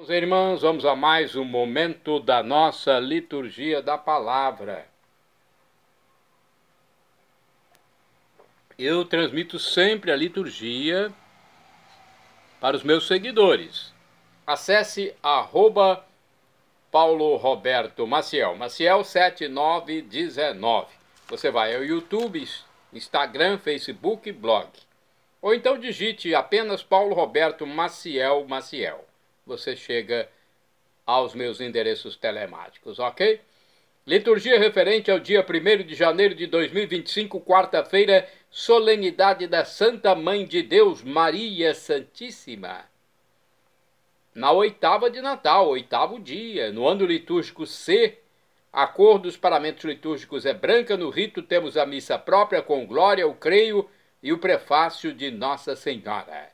Irmãos e irmãs, vamos a mais um momento da nossa liturgia da palavra. Eu transmito sempre a liturgia para os meus seguidores. Acesse @Paulo Roberto Maciel, Maciel 7919. Você vai ao YouTube, Instagram, Facebook, blog. Ou então digite apenas Paulo Roberto Maciel Maciel. Você chega aos meus endereços telemáticos, ok? Liturgia referente ao dia 1º de janeiro de 2025, quarta-feira, solenidade da Santa Mãe de Deus, Maria Santíssima. Na oitava de Natal, oitavo dia, no ano litúrgico C, a cor dos paramentos litúrgicos é branca, no rito temos a missa própria com glória, o creio e o prefácio de Nossa Senhora.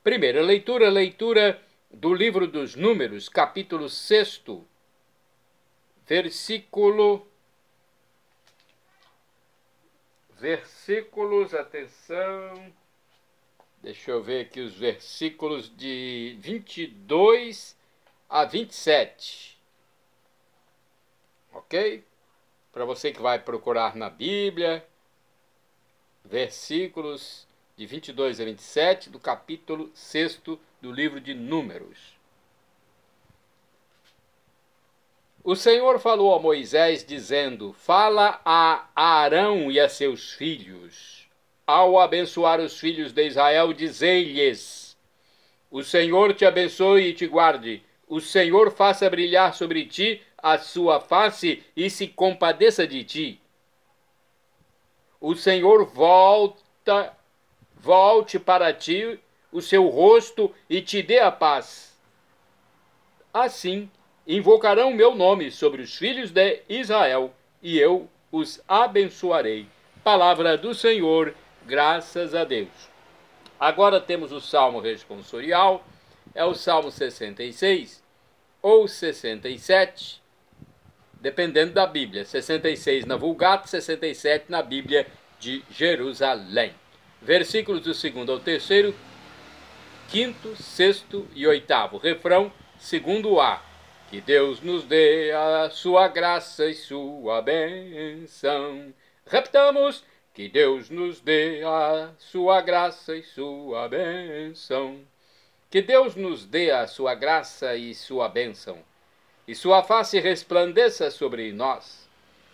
Primeira leitura do livro dos Números, capítulo 6, versículos, atenção, deixa eu ver aqui os versículos de 22 a 27, ok? Para você que vai procurar na Bíblia, versículos de 22 a 27 do capítulo 6 do livro de Números. O Senhor falou a Moisés, dizendo: Fala a Arão e a seus filhos. Ao abençoar os filhos de Israel, dizei-lhes: O Senhor te abençoe e te guarde. O Senhor faça brilhar sobre ti a sua face e se compadeça de ti. O Senhor volte para ti o seu rosto e te dê a paz. Assim, invocarão o meu nome sobre os filhos de Israel, e eu os abençoarei. Palavra do Senhor, graças a Deus. Agora temos o Salmo responsorial, é o Salmo 66 ou 67, dependendo da Bíblia. 66 na Vulgata, 67 na Bíblia de Jerusalém. Versículos do 2º ao 3º, 5º, 6º e 8º. Refrão, 2º A. Que Deus nos dê a sua graça e sua bênção. Repitamos. Que Deus nos dê a sua graça e sua bênção. Que Deus nos dê a sua graça e sua bênção. E sua face resplandeça sobre nós.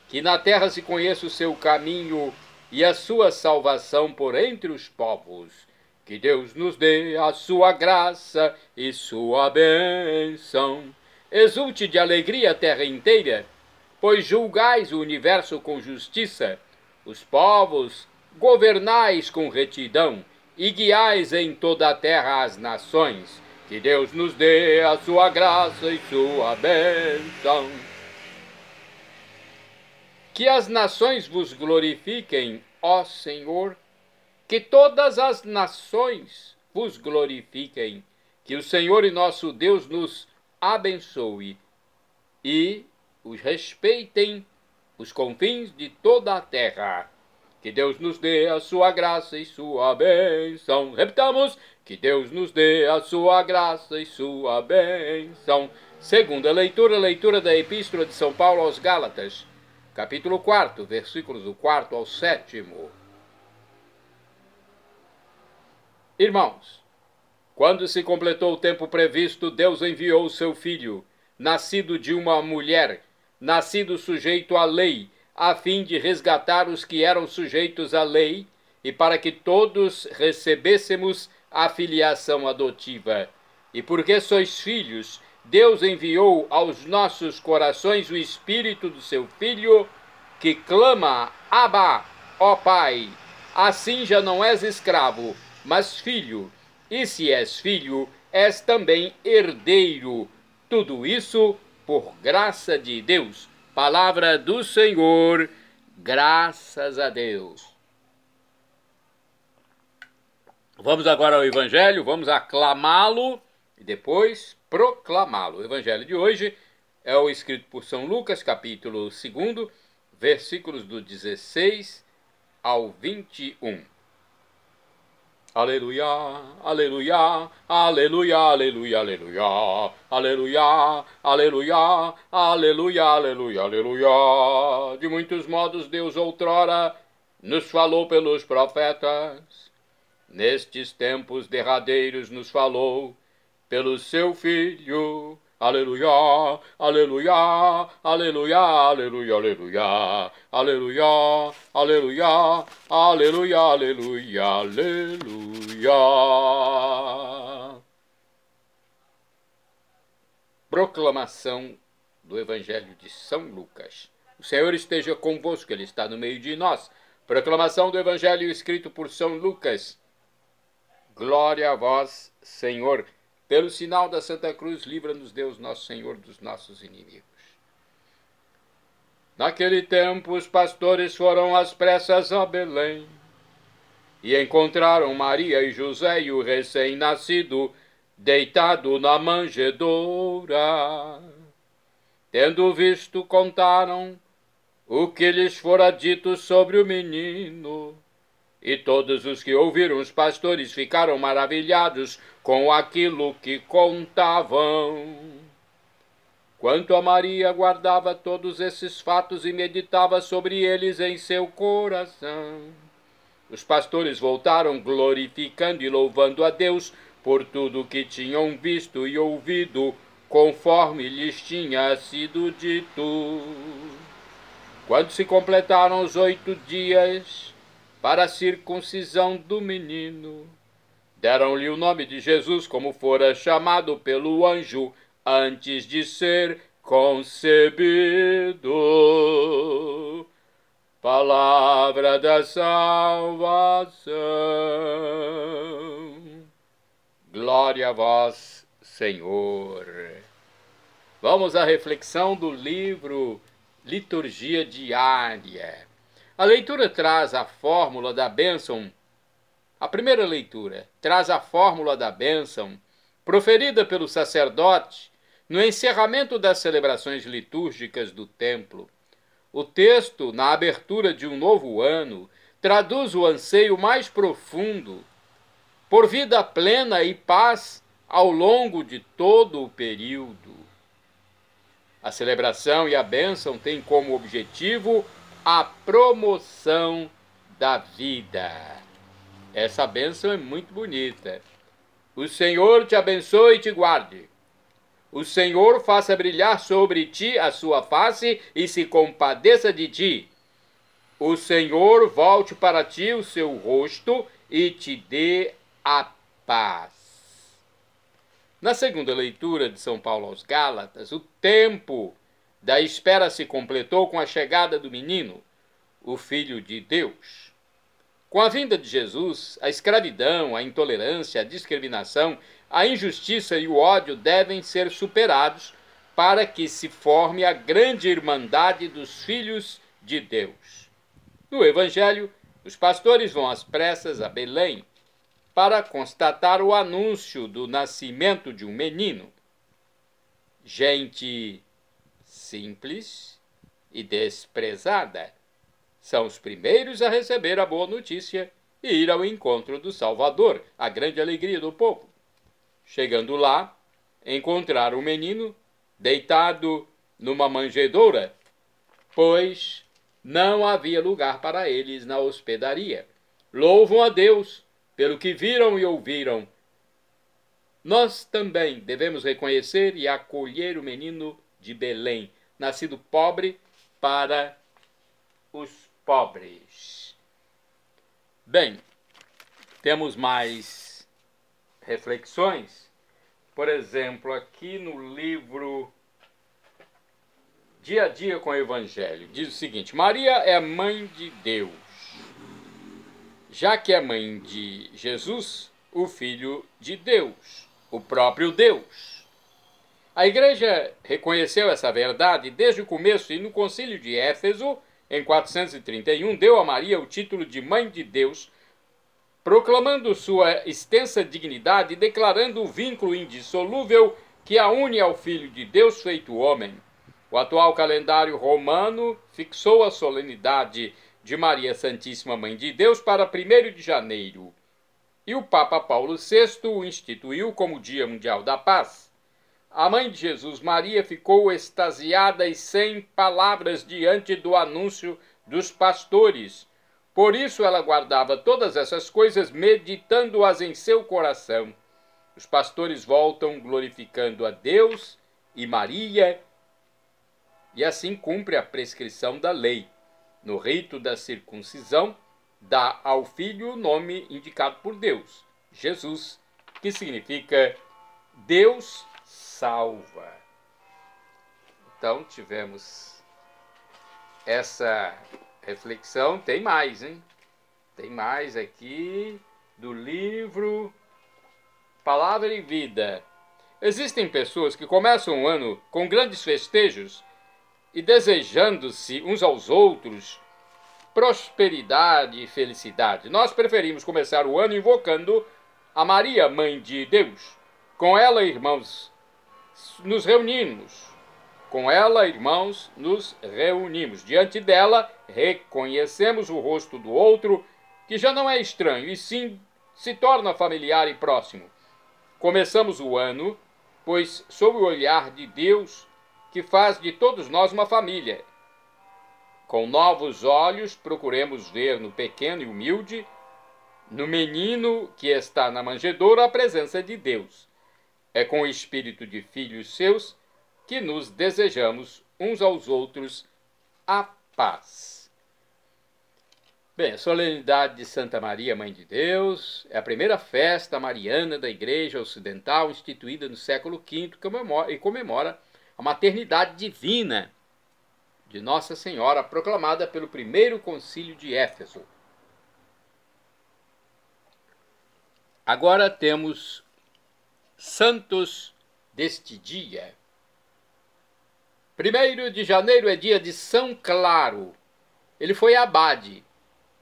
Que na terra se conheça o seu caminho e a sua salvação por entre os povos. Que Deus nos dê a sua graça e sua bênção. Exulte de alegria a terra inteira, pois julgais o universo com justiça. Os povos governais com retidão e guiais em toda a terra as nações. Que Deus nos dê a sua graça e sua bênção. Que as nações vos glorifiquem, ó Senhor. Que todas as nações vos glorifiquem. Que o Senhor e nosso Deus nos abençoe e os respeitem os confins de toda a terra. Que Deus nos dê a sua graça e sua bênção. Repitamos. Que Deus nos dê a sua graça e sua bênção. Segunda leitura da Epístola de São Paulo aos Gálatas, capítulo 4, versículos do 4 ao 7º. Irmãos, quando se completou o tempo previsto, Deus enviou o seu Filho, nascido de uma mulher, nascido sujeito à lei, a fim de resgatar os que eram sujeitos à lei, e para que todos recebêssemos a filiação adotiva. E porque sois filhos, Deus enviou aos nossos corações o Espírito do seu Filho, que clama: Abba, ó Pai. Assim já não és escravo, mas filho. E se és filho, és também herdeiro. Tudo isso por graça de Deus. Palavra do Senhor, graças a Deus. Vamos agora ao Evangelho, vamos aclamá-lo e depois proclamá-lo. O Evangelho de hoje é o escrito por São Lucas, capítulo 2, versículos do 16 ao 21. Aleluia, aleluia, aleluia, aleluia, aleluia, aleluia, aleluia, aleluia, aleluia, aleluia. De muitos modos Deus outrora nos falou pelos profetas. Nestes tempos derradeiros nos falou pelo seu Filho. Aleluia, aleluia, aleluia, aleluia, aleluia, aleluia, aleluia, aleluia, aleluia, aleluia. Proclamação do Evangelho de São Lucas. O Senhor esteja convosco, Ele está no meio de nós. Proclamação do Evangelho escrito por São Lucas. Glória a vós, Senhor. Pelo sinal da Santa Cruz, livra-nos Deus, nosso Senhor, dos nossos inimigos. Naquele tempo, os pastores foram às pressas a Belém e encontraram Maria e José e o recém-nascido deitado na manjedoura. Tendo visto, contaram o que lhes fora dito sobre o menino. E todos os que ouviram os pastores ficaram maravilhados com aquilo que contavam. Quanto a Maria, guardava todos esses fatos e meditava sobre eles em seu coração. Os pastores voltaram glorificando e louvando a Deus por tudo o que tinham visto e ouvido, conforme lhes tinha sido dito. Quando se completaram os 8 dias para a circuncisão do menino, deram-lhe o nome de Jesus, como fora chamado pelo anjo antes de ser concebido. Palavra da salvação. Glória a vós, Senhor. Vamos à reflexão do livro Liturgia Diária. A leitura traz a fórmula da bênção. A primeira leitura traz a fórmula da bênção proferida pelo sacerdote no encerramento das celebrações litúrgicas do templo. O texto, na abertura de um novo ano, traduz o anseio mais profundo por vida plena e paz ao longo de todo o período. A celebração e a bênção têm como objetivo a promoção da vida. Essa bênção é muito bonita. O Senhor te abençoe e te guarde. O Senhor faça brilhar sobre ti a sua face e se compadeça de ti. O Senhor volte para ti o seu rosto e te dê a paz. Na segunda leitura de São Paulo aos Gálatas, o tempo da espera se completou com a chegada do menino, o Filho de Deus. Com a vinda de Jesus, a escravidão, a intolerância, a discriminação, a injustiça e o ódio devem ser superados para que se forme a grande irmandade dos filhos de Deus. No Evangelho, os pastores vão às pressas a Belém para constatar o anúncio do nascimento de um menino. Gente simples e desprezada são os primeiros a receber a boa notícia e ir ao encontro do Salvador, a grande alegria do povo. Chegando lá, encontraram o menino deitado numa manjedoura, pois não havia lugar para eles na hospedaria. Louvam a Deus pelo que viram e ouviram. Nós também devemos reconhecer e acolher o menino de Belém, nascido pobre para os pobres. Bem, temos mais reflexões. Por exemplo, aqui no livro Dia a Dia com o Evangelho, diz o seguinte: Maria é mãe de Deus, já que é mãe de Jesus, o Filho de Deus, o próprio Deus. A Igreja reconheceu essa verdade desde o começo e no Concílio de Éfeso, em 431, deu a Maria o título de Mãe de Deus, proclamando sua extensa dignidade e declarando o vínculo indissolúvel que a une ao Filho de Deus feito homem. O atual calendário romano fixou a solenidade de Maria Santíssima Mãe de Deus para 1º de janeiro. e o Papa Paulo VI o instituiu como Dia Mundial da Paz. A mãe de Jesus, Maria, ficou extasiada e sem palavras diante do anúncio dos pastores. Por isso ela guardava todas essas coisas, meditando-as em seu coração. Os pastores voltam glorificando a Deus e Maria, e assim cumpre a prescrição da lei. No rito da circuncisão, dá ao filho o nome indicado por Deus, Jesus, que significa Deus salva. Então tivemos essa reflexão. Tem mais, hein? Tem mais aqui do livro Palavra e Vida. Existem pessoas que começam o ano com grandes festejos e desejando-se uns aos outros prosperidade e felicidade. Nós preferimos começar o ano invocando a Maria, Mãe de Deus. Com ela, irmãos, nos reunimos. Com ela, irmãos, nos reunimos. Diante dela, reconhecemos o rosto do outro, que já não é estranho, e sim se torna familiar e próximo. Começamos o ano, pois sob o olhar de Deus, que faz de todos nós uma família. Com novos olhos, procuremos ver no pequeno e humilde, no menino que está na manjedoura, a presença de Deus. É com o espírito de filhos seus que nos desejamos uns aos outros a paz. Bem, a solenidade de Santa Maria, Mãe de Deus, é a primeira festa mariana da Igreja Ocidental, instituída no século V, e comemora a maternidade divina de Nossa Senhora, proclamada pelo primeiro concílio de Éfeso. Agora temos santos deste dia. 1º de janeiro é dia de São Claro. Ele foi abade.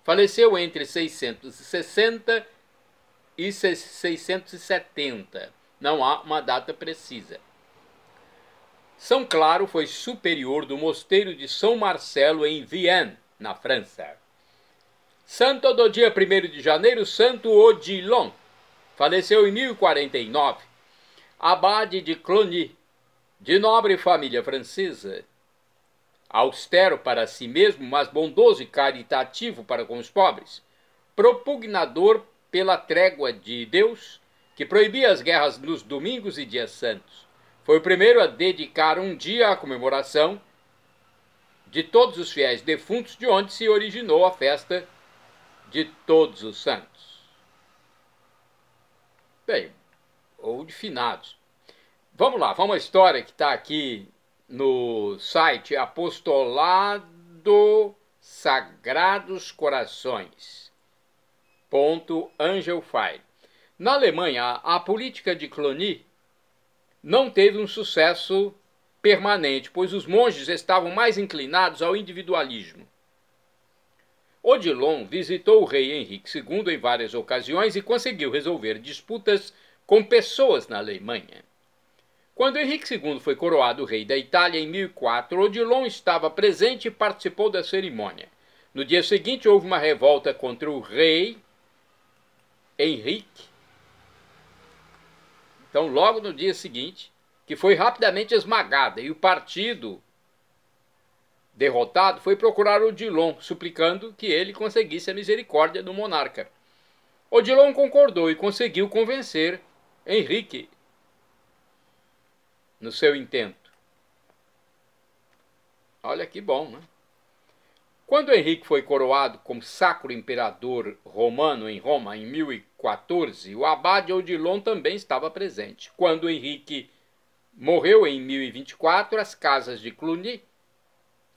Faleceu entre 660 e 670. Não há uma data precisa. São Claro foi superior do mosteiro de São Marcelo em Vienne, na França. Santo do dia 1º de janeiro, Santo Odilon. Faleceu em 1049. Abade de Cluny, de nobre família francesa. Austero para si mesmo, mas bondoso e caritativo para com os pobres. Propugnador pela trégua de Deus, que proibia as guerras nos domingos e dias santos. Foi o primeiro a dedicar um dia à comemoração de todos os fiéis defuntos, de onde se originou a festa de Todos os Santos. Bem, ou de finados. Vamos lá, vamos à história que está aqui no site Apostolado Sagrados Corações.Angelfire. Na Alemanha, a política de Cluny não teve um sucesso permanente, pois os monges estavam mais inclinados ao individualismo. Odilon visitou o rei Henrique II em várias ocasiões e conseguiu resolver disputas com pessoas na Alemanha. Quando Henrique II foi coroado rei da Itália em 1004, Odilon estava presente e participou da cerimônia. No dia seguinte houve uma revolta contra o rei Henrique. Então, logo no dia seguinte, que foi rapidamente esmagada, e o partido derrotado foi procurar Odilon, suplicando que ele conseguisse a misericórdia do monarca. Odilon concordou e conseguiu convencer Henrique no seu intento. Olha que bom, né? Quando Henrique foi coroado como sacro imperador romano em Roma em 1014, o abade Odilon também estava presente. Quando Henrique morreu em 1024, as casas de Cluny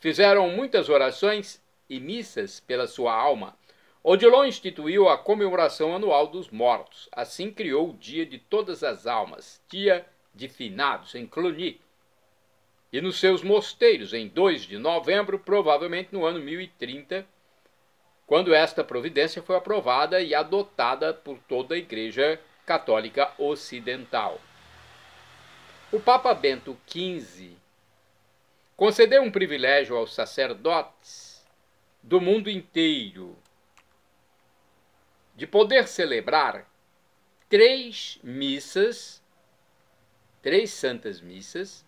fizeram muitas orações e missas pela sua alma. Odilon instituiu a comemoração anual dos mortos. Assim criou o Dia de Todas as Almas, Dia de Finados, em Cluny. E nos seus mosteiros, em 2 de novembro, provavelmente no ano 1030, quando esta providência foi aprovada e adotada por toda a Igreja Católica Ocidental. O Papa Bento XV concedeu um privilégio aos sacerdotes do mundo inteiro de poder celebrar 3 missas, 3 santas missas,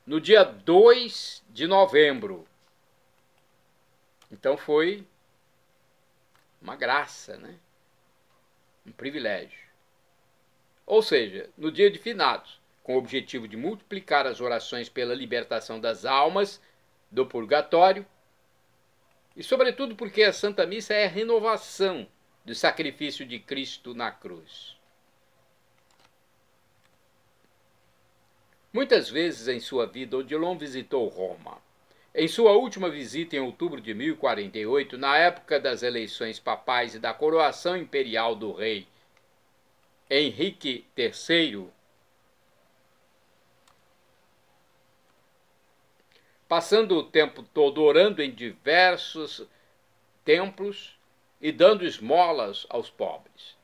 no dia 2 de novembro. Então foi uma graça, né? Um privilégio. Ou seja, no dia de finados, com o objetivo de multiplicar as orações pela libertação das almas do purgatório, e sobretudo porque a Santa Missa é a renovação do sacrifício de Cristo na cruz. Muitas vezes em sua vida, Odilon visitou Roma. Em sua última visita em outubro de 1048, na época das eleições papais e da coroação imperial do rei Henrique III, passando o tempo todo orando em diversos templos e dando esmolas aos pobres.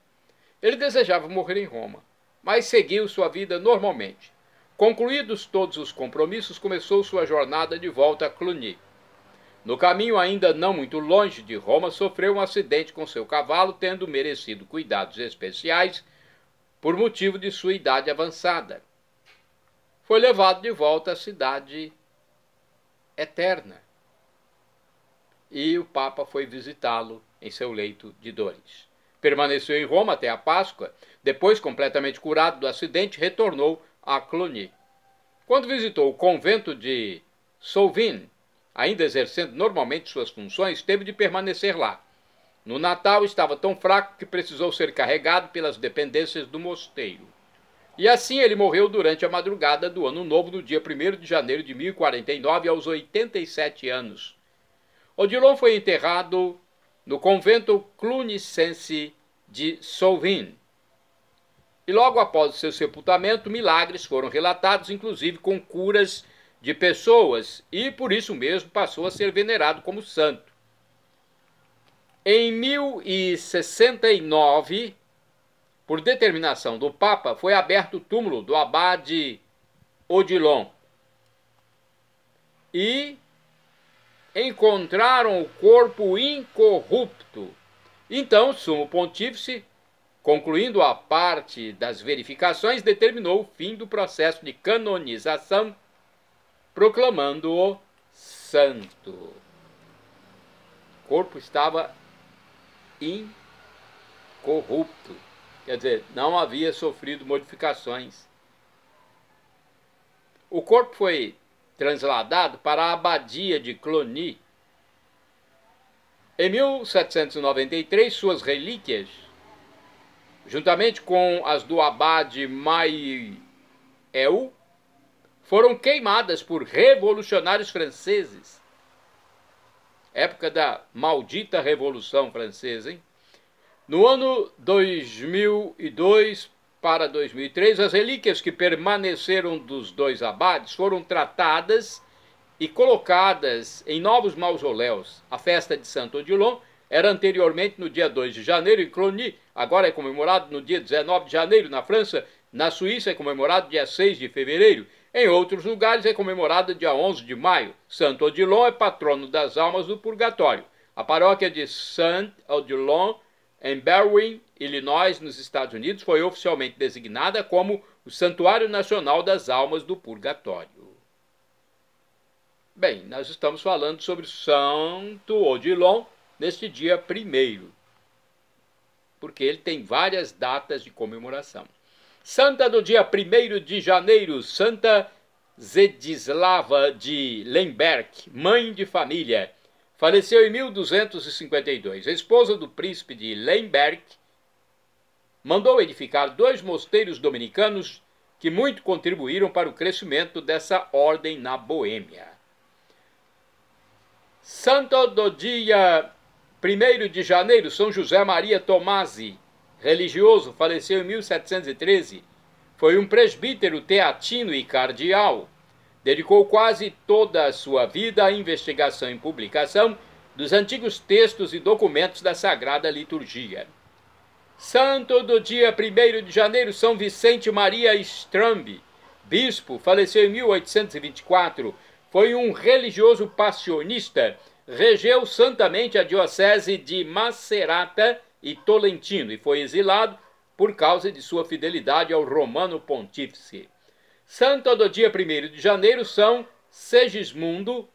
Ele desejava morrer em Roma, mas seguiu sua vida normalmente. Concluídos todos os compromissos, começou sua jornada de volta a Cluny. No caminho, ainda não muito longe de Roma, sofreu um acidente com seu cavalo, tendo merecido cuidados especiais por motivo de sua idade avançada. Foi levado de volta à cidade eterna e o Papa foi visitá-lo em seu leito de dores. Permaneceu em Roma até a Páscoa. Depois, completamente curado do acidente, retornou a Cluny. Quando visitou o convento de Souvin, ainda exercendo normalmente suas funções, teve de permanecer lá. No Natal estava tão fraco que precisou ser carregado pelas dependências do mosteiro. E assim ele morreu durante a madrugada do Ano Novo, no dia 1º de janeiro de 1049, aos 87 anos. Odilon foi enterrado no convento clunicense de Souvin. E logo após o seu sepultamento, milagres foram relatados, inclusive com curas de pessoas, e por isso mesmo passou a ser venerado como santo. Em 1069, por determinação do Papa, foi aberto o túmulo do abade Odilon. E encontraram o corpo incorrupto. Então, o Sumo Pontífice, concluindo a parte das verificações, determinou o fim do processo de canonização, proclamando-o santo. O corpo estava incorrupto, quer dizer, não havia sofrido modificações. O corpo foi transladado para a abadia de Cluny. Em 1793, suas relíquias, juntamente com as do abade Maieu, foram queimadas por revolucionários franceses. Época da maldita Revolução Francesa, hein? No ano 2002 para 2003, as relíquias que permaneceram dos dois abades foram tratadas e colocadas em novos mausoléus. A festa de Santo Odilon era anteriormente no dia 2 de janeiro em Cluny, agora é comemorado no dia 19 de janeiro na França, na Suíça é comemorado dia 6 de fevereiro, em outros lugares é comemorado dia 11 de maio. Santo Odilon é patrono das almas do purgatório. A paróquia de Saint Odilon, em Berwyn, Illinois, nos Estados Unidos, foi oficialmente designada como o Santuário Nacional das Almas do Purgatório. Bem, nós estamos falando sobre Santo Odilon neste dia 1º, porque ele tem várias datas de comemoração. Santa do dia 1º de janeiro, Santa Zedislava de Lemberg, mãe de família, faleceu em 1252. A esposa do príncipe de Lemberg mandou edificar 2 mosteiros dominicanos que muito contribuíram para o crescimento dessa ordem na Boêmia. Santo do dia 1º de janeiro, São José Maria Tomasi, religioso, faleceu em 1713. Foi um presbítero teatino e cardeal. Dedicou quase toda a sua vida à investigação e publicação dos antigos textos e documentos da Sagrada Liturgia. Santo do dia 1º de janeiro, São Vicente Maria Strambi, bispo, faleceu em 1824. Foi um religioso passionista, regeu santamente a diocese de Macerata e Tolentino e foi exilado por causa de sua fidelidade ao Romano Pontífice. Santo do dia 1º de janeiro são Segismundo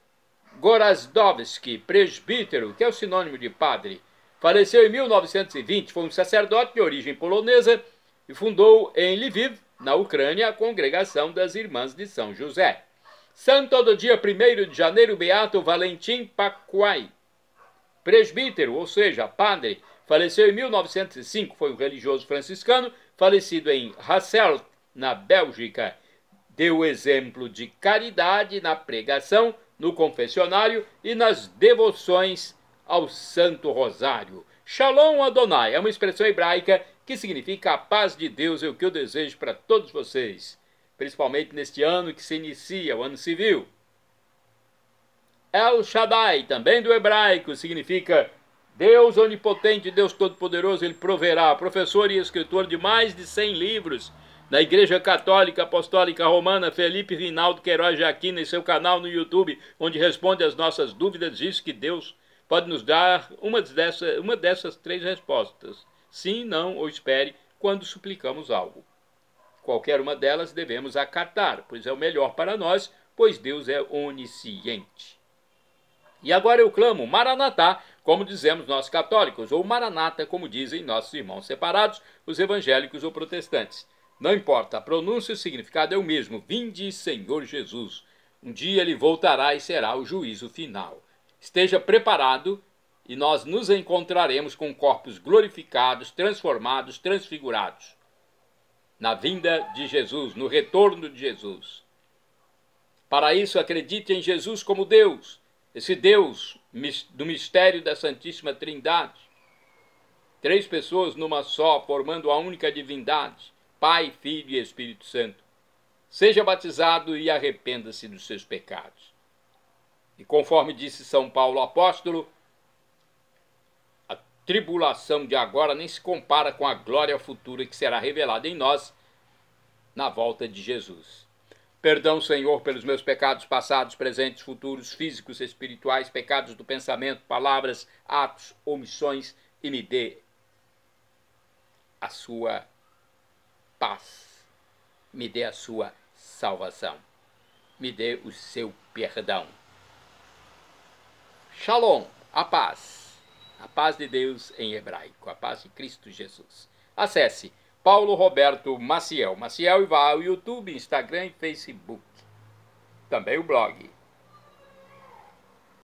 Gorazdowski, presbítero, que é o sinônimo de padre. Faleceu em 1920, foi um sacerdote de origem polonesa e fundou em Lviv, na Ucrânia, a Congregação das Irmãs de São José. Santo do dia 1º de janeiro, Beato Valentim Pacuai, presbítero, ou seja, padre, faleceu em 1905, foi um religioso franciscano, falecido em Hasselt, na Bélgica. Deu exemplo de caridade na pregação, no confessionário e nas devoções ao Santo Rosário. Shalom Adonai é uma expressão hebraica que significa a paz de Deus, é o que eu desejo para todos vocês, principalmente neste ano que se inicia, o ano civil. El Shaddai, também do hebraico, significa Deus onipotente, Deus todo-poderoso, ele proverá. Professor e escritor de mais de 100 livros na Igreja Católica Apostólica Romana, Felipe Rinaldo Queiroz Jaquina, em seu canal no YouTube, onde responde às nossas dúvidas, diz que Deus pode nos dar uma dessas 3 respostas: sim, não ou espere, quando suplicamos algo. Qualquer uma delas devemos acatar, pois é o melhor para nós, pois Deus é onisciente. E agora eu clamo Maranatá, como dizemos nós católicos, ou Maranata, como dizem nossos irmãos separados, os evangélicos ou protestantes. Não importa, a pronúncia e o significado é o mesmo. Vinde, Senhor Jesus. Um dia ele voltará e será o juízo final. Esteja preparado e nós nos encontraremos com corpos glorificados, transformados, transfigurados. Na vinda de Jesus, no retorno de Jesus. Para isso, acredite em Jesus como Deus, esse Deus do mistério da Santíssima Trindade. 3 pessoas numa só, formando a única divindade, Pai, Filho e Espírito Santo. Seja batizado e arrependa-se dos seus pecados. E conforme disse São Paulo apóstolo, a tribulação de agora nem se compara com a glória futura que será revelada em nós na volta de Jesus. Perdão, Senhor, pelos meus pecados passados, presentes, futuros, físicos, espirituais, pecados do pensamento, palavras, atos, omissões, e me dê a sua paz, me dê a sua salvação, me dê o seu perdão. Shalom, a paz de Deus em hebraico, a paz de Cristo Jesus. Acesse Paulo Roberto Maciel e vá ao YouTube, Instagram e Facebook. Também o blog